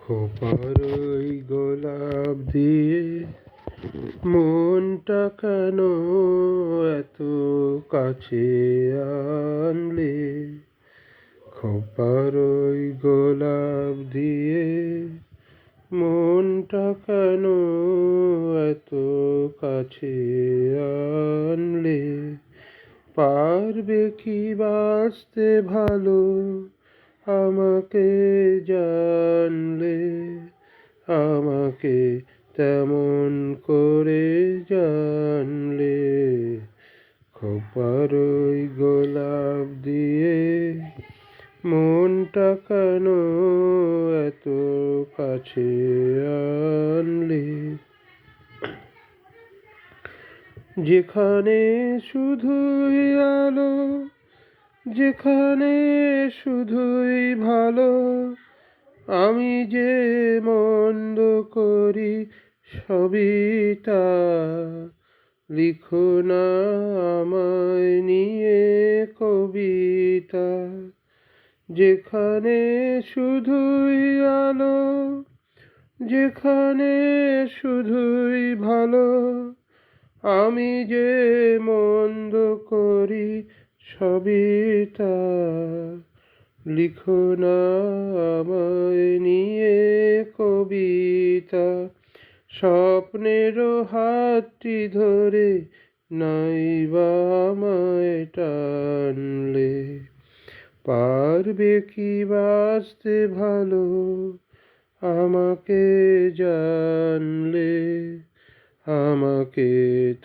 খোপার ওই গোলাপ দিয়ে মনটা কেন এত কাছে আনলে? খোপার ওই গোলাপ দিয়ে মনটা কেন এত কাছে আনলে? পারবে কি বাঁচতে ভালো আমাকে জানলে? আমাকে তেমন করে জানলে? খোপার ওই গোলাপ দিয়ে মনটা কেন এত কাছে আনলে? যেখানে শুধুই আলো, যেখানে শুধুই ভালো, আমি যে মন্দ করি সবই তা। লিখো না আমায় নিয়ে কবিতা। যেখানে শুধুই আলো, যেখানে শুধুই ভালো, আমি যে মন্দ করি সবই তা। লিখো না আমায় নিয়ে কবিতা। স্বপ্নেরও হাতটি ধরে নাইবা আমায় টানলে? পারবে কি বাঁচতে ভালো আমাকে জানলে? আমাকে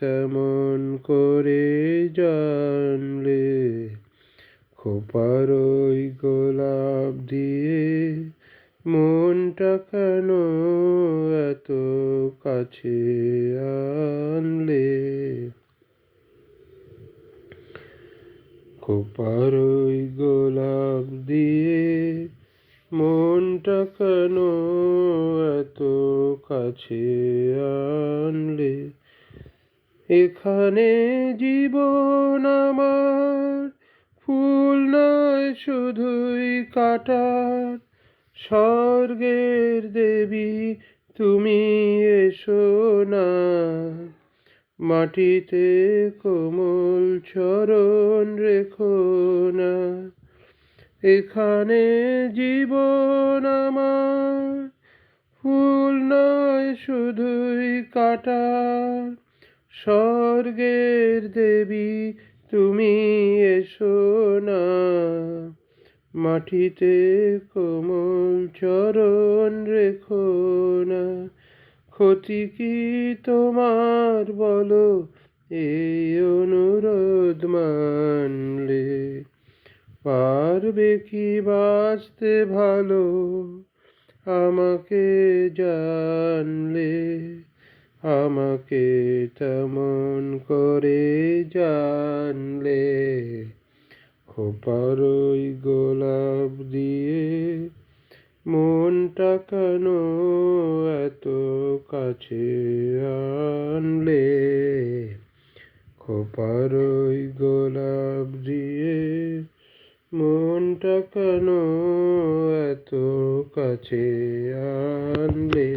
তেমন করে জানলে? খোপার ওই গোলাপ দিয়ে মনটা কেন এত কাছে আনলে? খোপার ওই গোলাপ দিয়ে মনটা কেন এত কাছে আনলে? এখানে জীবন আমার ফুল নয় শুধুই কাঁটার। স্বর্গের দেবী তুমি এসো না, মাটিতে কোমল চরণ রেখো না। এখানে জীবন আমার ফুল নয় শুধুই কাঁটার। স্বর্গের দেবী তুমি এসো না, মাটিতে কোমল চরণ রেখো না। ক্ষতি কি তোমার বলো এই অনুরোধ মানলে? পারবে কি বাঁচতে ভালো আমাকে জানলে? আমাকে তেমন করে জানলে? খোপার ওই গোলাপ দিয়ে মনটা কেন এত কাছে আনলে? খোপার ওই গোলাপ দিয়ে মনটা কেন এত কাছে আনলে?